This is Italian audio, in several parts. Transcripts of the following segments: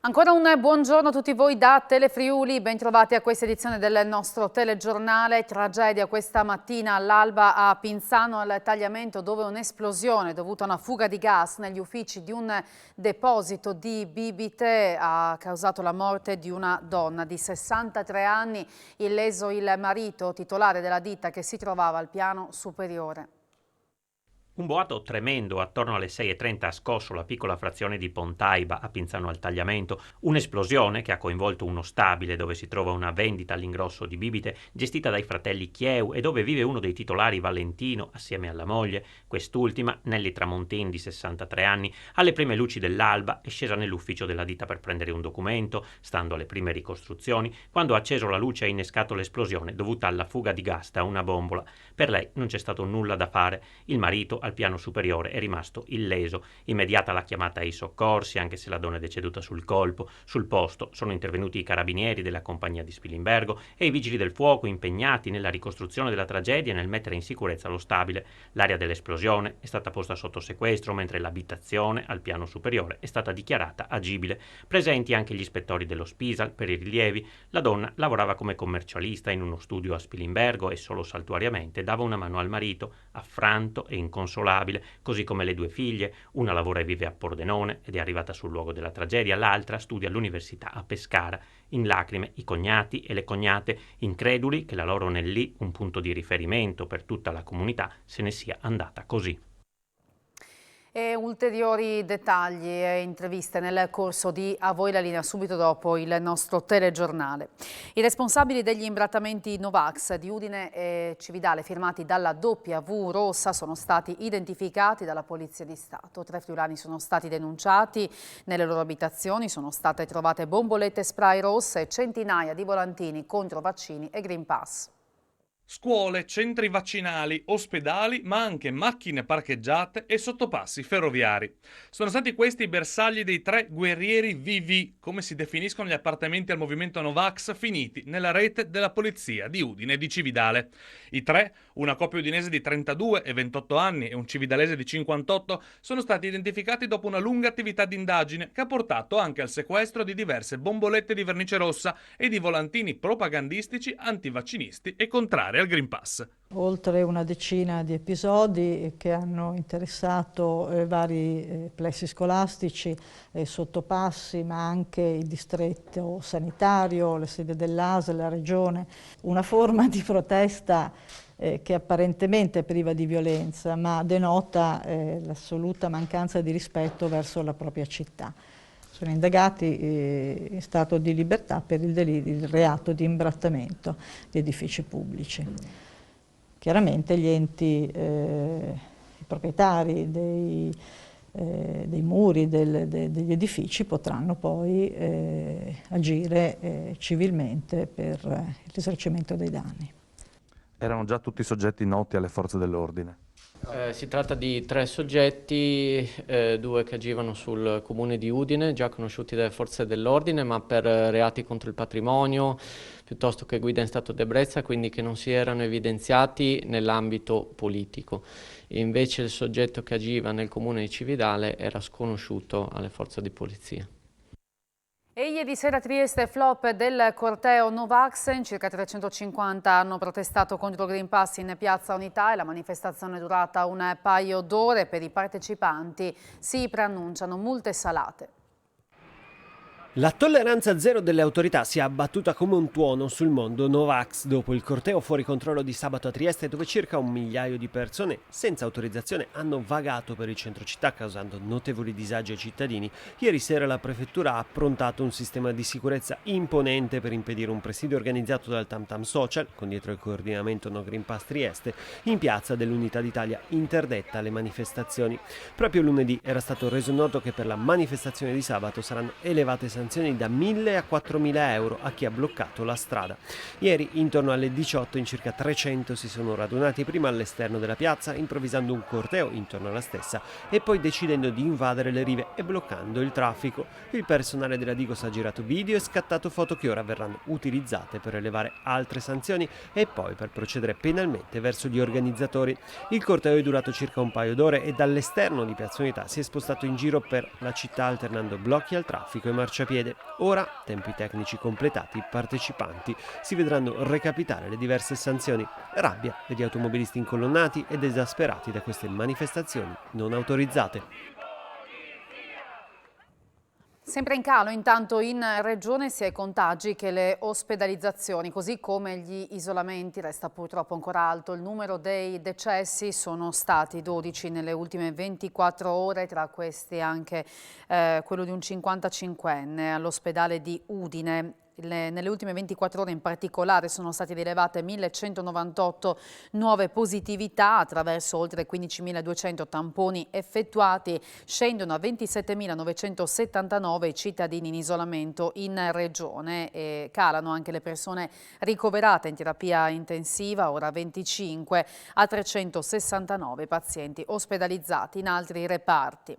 Ancora un buongiorno a tutti voi da Telefriuli, ben trovati a questa edizione del nostro telegiornale. Tragedia questa mattina all'alba a Pinzano al Tagliamento, dove un'esplosione dovuta a una fuga di gas negli uffici di un deposito di bibite ha causato la morte di una donna di 63 anni, illeso il marito titolare della ditta che si trovava al piano superiore. Un boato tremendo attorno alle 6:30 ha scosso la piccola frazione di Pontaiba a Pinzano al Tagliamento, un'esplosione che ha coinvolto uno stabile dove si trova una vendita all'ingrosso di bibite gestita dai fratelli Chieu e dove vive uno dei titolari, Valentino, assieme alla moglie. Quest'ultima, Nelly Tramontin di 63 anni, alle prime luci dell'alba è scesa nell'ufficio della ditta per prendere un documento, stando alle prime ricostruzioni, quando ha acceso la luce ha innescato l'esplosione dovuta alla fuga di gas da una bombola. Per lei non c'è stato nulla da fare, il marito al piano superiore è rimasto illeso. Immediata la chiamata ai soccorsi, anche se la donna è deceduta sul colpo. Sul posto sono intervenuti i carabinieri della compagnia di Spilimbergo e i vigili del fuoco impegnati nella ricostruzione della tragedia e nel mettere in sicurezza lo stabile. L'area dell'esplosione è stata posta sotto sequestro, mentre l'abitazione al piano superiore è stata dichiarata agibile. Presenti anche gli ispettori dello Spisal per i rilievi. La donna lavorava come commercialista in uno studio a Spilimbergo e solo saltuariamente dava una mano al marito, affranto e inconsolabile, così come le due figlie. Una lavora e vive a Pordenone ed è arrivata sul luogo della tragedia, l'altra studia all'università a Pescara. In lacrime i cognati e le cognate, increduli che la loro Nellì, un punto di riferimento per tutta la comunità, se ne sia andata così. E ulteriori dettagli e interviste nel corso di A voi la linea, subito dopo il nostro telegiornale. I responsabili degli imbrattamenti Novax di Udine e Cividale firmati dalla W Rossa sono stati identificati dalla Polizia di Stato. 3 friulani sono stati denunciati, nelle loro abitazioni sono state trovate bombolette spray rosse e centinaia di volantini contro vaccini e Green Pass. Scuole, centri vaccinali, ospedali, ma anche macchine parcheggiate e sottopassi ferroviari. Sono stati questi i bersagli dei 3 guerrieri VV, come si definiscono gli appartenenti al movimento Novax, finiti nella rete della polizia di Udine e di Cividale. I 3, una coppia udinese di 32 e 28 anni e un cividalese di 58, sono stati identificati dopo una lunga attività di indagine che ha portato anche al sequestro di diverse bombolette di vernice rossa e di volantini propagandistici antivaccinisti e contrari al Green Pass. Oltre una decina di episodi che hanno interessato vari plessi scolastici, sottopassi, ma anche il distretto sanitario, le sedi dell'ASL, la regione, una forma di protesta che apparentemente è priva di violenza, ma denota l'assoluta mancanza di rispetto verso la propria città. Sono indagati in stato di libertà per il reato di imbrattamento di edifici pubblici. Chiaramente gli enti, i proprietari dei muri degli edifici potranno poi agire civilmente per il risarcimento dei danni. Erano già tutti soggetti noti alle forze dell'ordine? Si tratta di 3 soggetti, 2 che agivano sul comune di Udine, già conosciuti dalle forze dell'ordine, ma per reati contro il patrimonio, piuttosto che guida in stato di ebbrezza, quindi che non si erano evidenziati nell'ambito politico. E invece il soggetto che agiva nel comune di Cividale era sconosciuto alle forze di polizia. E ieri sera a Trieste flop del corteo Novax, in circa 350 hanno protestato contro il Green Pass in Piazza Unità e la manifestazione è durata un paio d'ore. Per i partecipanti si preannunciano multe salate. La tolleranza zero delle autorità si è abbattuta come un tuono sul mondo Novax dopo il corteo fuori controllo di sabato a Trieste, dove circa 1 migliaio di persone senza autorizzazione hanno vagato per il centro città causando notevoli disagi ai cittadini. Ieri sera la prefettura ha approntato un sistema di sicurezza imponente per impedire un presidio organizzato dal Tam Tam Social, con dietro il coordinamento No Green Pass Trieste, in piazza dell'Unità d'Italia, interdetta alle manifestazioni. Proprio lunedì era stato reso noto che per la manifestazione di sabato saranno elevate sanzioni da 1.000 a 4.000 euro a chi ha bloccato la strada. Ieri intorno alle 18 in circa 300 si sono radunati prima all'esterno della piazza, improvvisando un corteo intorno alla stessa e poi decidendo di invadere le rive e bloccando il traffico. Il personale della Digos ha girato video e scattato foto che ora verranno utilizzate per elevare altre sanzioni e poi per procedere penalmente verso gli organizzatori. Il corteo è durato circa un paio d'ore e dall'esterno di Piazza Unità si è spostato in giro per la città alternando blocchi al traffico e marciapiedi. marciapiede. Ora, tempi tecnici completati, partecipanti si vedranno recapitare le diverse sanzioni. Rabbia degli automobilisti incolonnati ed esasperati da queste manifestazioni non autorizzate. Sempre in calo intanto in regione sia i contagi che le ospedalizzazioni, così come gli isolamenti. Resta purtroppo ancora alto il numero dei decessi, sono stati 12 nelle ultime 24 ore, tra questi anche quello di un 55enne all'ospedale di Udine. Nelle ultime 24 ore in particolare sono state rilevate 1.198 nuove positività attraverso oltre 15.200 tamponi effettuati. Scendono a 27.979 i cittadini in isolamento in regione e calano anche le persone ricoverate in terapia intensiva, ora 25, a 369 pazienti ospedalizzati in altri reparti.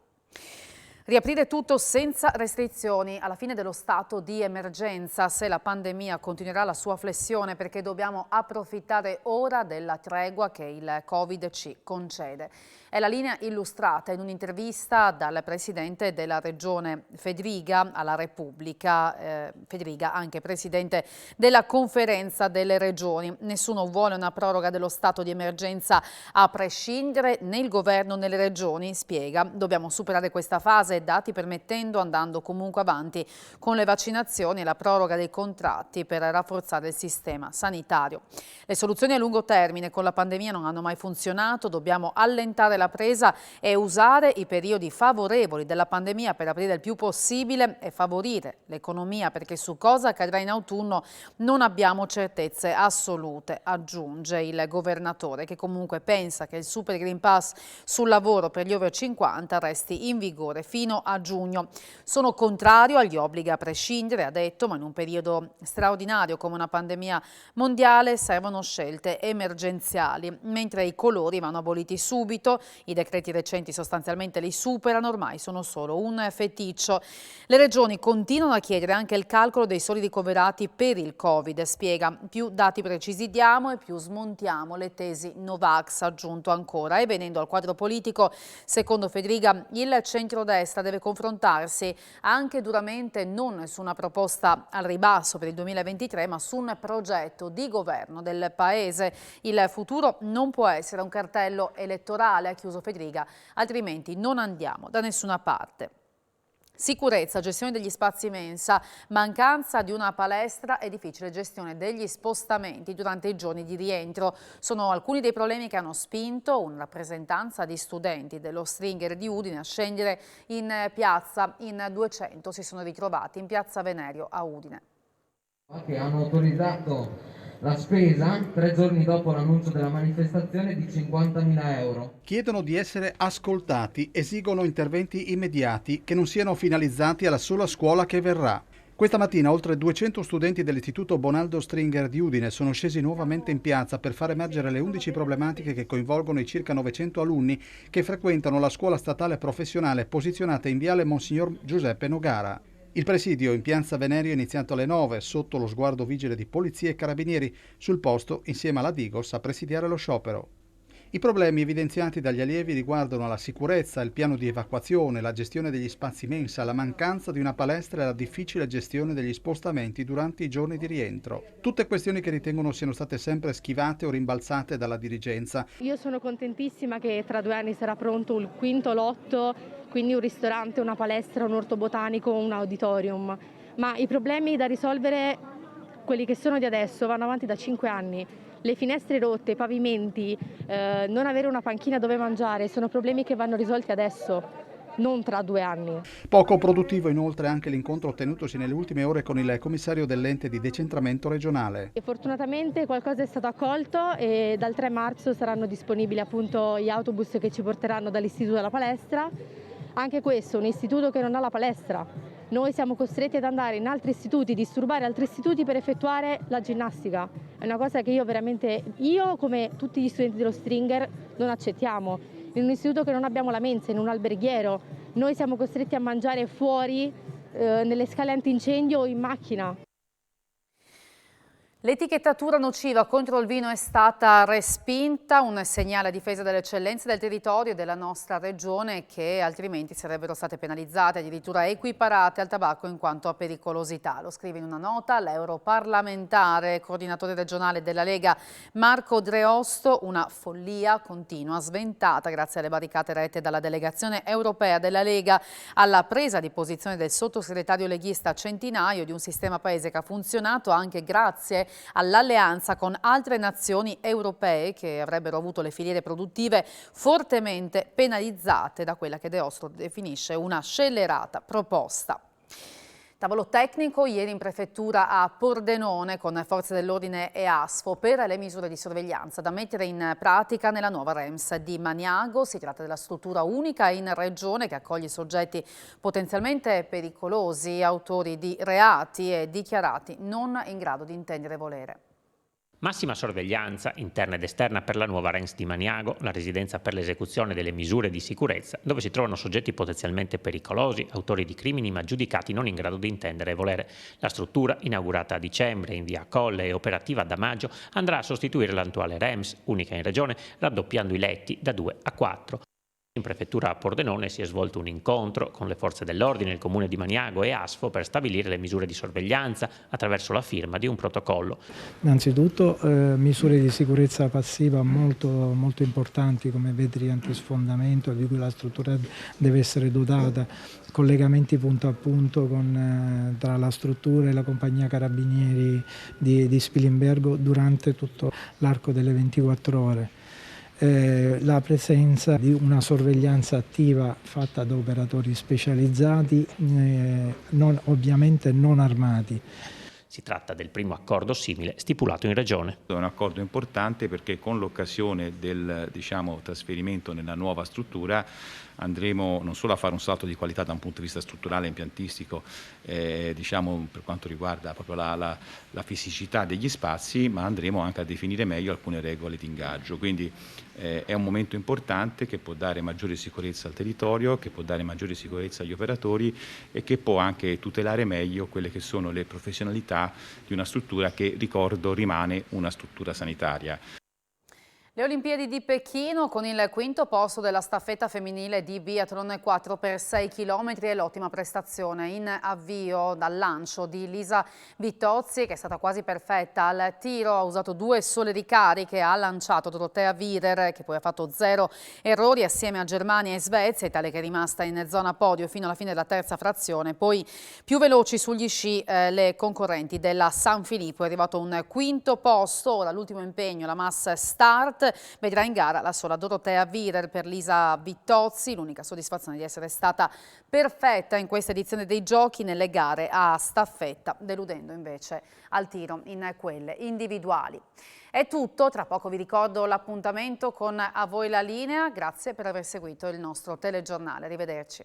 Riaprire tutto senza restrizioni alla fine dello stato di emergenza, se la pandemia continuerà la sua flessione, perché dobbiamo approfittare ora della tregua che il Covid ci concede. È la linea illustrata in un'intervista dal presidente della regione Fedriga alla Repubblica, Fedriga anche presidente della conferenza delle regioni. Nessuno vuole una proroga dello stato di emergenza a prescindere, né il governo né le regioni, spiega. Dobbiamo superare questa fase, dati permettendo, andando comunque avanti con le vaccinazioni e la proroga dei contratti per rafforzare il sistema sanitario. Le soluzioni a lungo termine con la pandemia non hanno mai funzionato, dobbiamo allentare la presa e usare i periodi favorevoli della pandemia per aprire il più possibile e favorire l'economia, perché su cosa accadrà in autunno non abbiamo certezze assolute, aggiunge il governatore, che comunque pensa che il Super Green Pass sul lavoro per gli over 50 resti in vigore fino a giugno. Sono contrario agli obblighi a prescindere, ha detto, ma in un periodo straordinario come una pandemia mondiale servono scelte emergenziali, mentre i colori vanno aboliti subito. I decreti recenti sostanzialmente li superano, ormai sono solo un feticcio. Le regioni continuano a chiedere anche il calcolo dei soli ricoverati per il Covid, spiega. Più dati precisi diamo e più smontiamo le tesi Novax, aggiunto ancora. E venendo al quadro politico, secondo Fedriga, il centrodestra deve confrontarsi anche duramente non su una proposta al ribasso per il 2023, ma su un progetto di governo del Paese. Il futuro non può essere un cartello elettorale, ha chiuso Fedriga, altrimenti non andiamo da nessuna parte. Sicurezza, gestione degli spazi mensa, mancanza di una palestra e difficile gestione degli spostamenti durante i giorni di rientro. Sono alcuni dei problemi che hanno spinto una rappresentanza di studenti dello Stringer di Udine a scendere in piazza. In 200 si sono ritrovati in piazza Venerio a Udine. Che hanno autorizzato la spesa 3 giorni dopo l'annuncio della manifestazione di 50.000 euro. Chiedono di essere ascoltati, esigono interventi immediati che non siano finalizzati alla sola scuola che verrà. Questa mattina oltre 200 studenti dell'Istituto Bonaldo Stringer di Udine sono scesi nuovamente in piazza per far emergere le 11 problematiche che coinvolgono i circa 900 alunni che frequentano la scuola statale professionale posizionata in viale Monsignor Giuseppe Nogara. Il presidio in piazza Venerio è iniziato alle 9 sotto lo sguardo vigile di polizia e carabinieri sul posto insieme alla Digos a presidiare lo sciopero. I problemi evidenziati dagli allievi riguardano la sicurezza, il piano di evacuazione, la gestione degli spazi mensa, la mancanza di una palestra e la difficile gestione degli spostamenti durante i giorni di rientro. Tutte questioni che ritengono siano state sempre schivate o rimbalzate dalla dirigenza. Io sono contentissima che tra 2 anni sarà pronto il quinto lotto, quindi un ristorante, una palestra, un orto botanico, un auditorium. Ma i problemi da risolvere, quelli che sono di adesso, vanno avanti da 5 anni. Le finestre rotte, i pavimenti, non avere una panchina dove mangiare, sono problemi che vanno risolti adesso, non tra 2 anni. Poco produttivo inoltre anche l'incontro tenutosi nelle ultime ore con il commissario dell'ente di decentramento regionale. E fortunatamente qualcosa è stato accolto e dal 3 marzo saranno disponibili appunto gli autobus che ci porteranno dall'istituto alla palestra. Anche questo, un istituto che non ha la palestra. Noi siamo costretti ad andare in altri istituti, disturbare altri istituti per effettuare la ginnastica. È una cosa che io come tutti gli studenti dello Stringer non accettiamo. In un istituto che non abbiamo la mensa, in un alberghiero, noi siamo costretti a mangiare fuori, nelle scale antincendio o in macchina. L'etichettatura nociva contro il vino è stata respinta, un segnale a difesa delle eccellenze del territorio della nostra regione che altrimenti sarebbero state penalizzate, addirittura equiparate al tabacco in quanto a pericolosità. Lo scrive in una nota l'europarlamentare, coordinatore regionale della Lega Marco Dreosto, una follia continua, sventata grazie alle barricate rette dalla delegazione europea della Lega alla presa di posizione del sottosegretario leghista Centinaio di un sistema paese che ha funzionato anche grazie all'alleanza con altre nazioni europee che avrebbero avuto le filiere produttive fortemente penalizzate da quella che Dreosto definisce una scellerata proposta. Tavolo tecnico ieri in prefettura a Pordenone con forze dell'ordine e ASFO per le misure di sorveglianza da mettere in pratica nella nuova REMS di Maniago. Si tratta della struttura unica in regione che accoglie soggetti potenzialmente pericolosi, autori di reati e dichiarati non in grado di intendere e volere. Massima sorveglianza interna ed esterna per la nuova REMS di Maniago, la residenza per l'esecuzione delle misure di sicurezza, dove si trovano soggetti potenzialmente pericolosi, autori di crimini ma giudicati non in grado di intendere e volere. La struttura, inaugurata a dicembre in via Colle e operativa da maggio, andrà a sostituire l'attuale REMS, unica in regione, raddoppiando i letti da 2 a 4. In prefettura a Pordenone si è svolto un incontro con le forze dell'ordine, il comune di Maniago e ASFO per stabilire le misure di sorveglianza attraverso la firma di un protocollo. Innanzitutto misure di sicurezza passiva molto importanti come vetri antisfondamento di cui la struttura deve essere dotata, collegamenti punto a punto tra la struttura e la compagnia carabinieri di Spilimbergo durante tutto l'arco delle 24 ore. La presenza di una sorveglianza attiva fatta da operatori specializzati, ovviamente non armati. Si tratta del primo accordo simile stipulato in regione. È un accordo importante perché con l'occasione del trasferimento nella nuova struttura andremo non solo a fare un salto di qualità da un punto di vista strutturale e impiantistico, per quanto riguarda proprio la fisicità degli spazi, ma andremo anche a definire meglio alcune regole di ingaggio. Quindi è un momento importante che può dare maggiore sicurezza al territorio, che può dare maggiore sicurezza agli operatori e che può anche tutelare meglio quelle che sono le professionalità di una struttura che, ricordo, rimane una struttura sanitaria. Le Olimpiadi di Pechino con il quinto posto della staffetta femminile di biathlon 4x6 km e l'ottima prestazione in avvio dal lancio di Lisa Vittozzi che è stata quasi perfetta al tiro, ha usato 2 sole ricariche, ha lanciato Dorotea Wider che poi ha fatto 0 errori assieme a Germania e Svezia, Italia che è rimasta in zona podio fino alla fine della terza frazione, poi più veloci sugli sci le concorrenti della San Filippo, è arrivato un quinto posto, ora l'ultimo impegno, la mass start. Vedrà in gara la sola Dorotea Wider. Per Lisa Vittozzi l'unica soddisfazione di essere stata perfetta in questa edizione dei giochi nelle gare a staffetta, deludendo invece al tiro in quelle individuali. È tutto, tra poco vi ricordo l'appuntamento con A Voi la Linea, grazie per aver seguito il nostro telegiornale, arrivederci.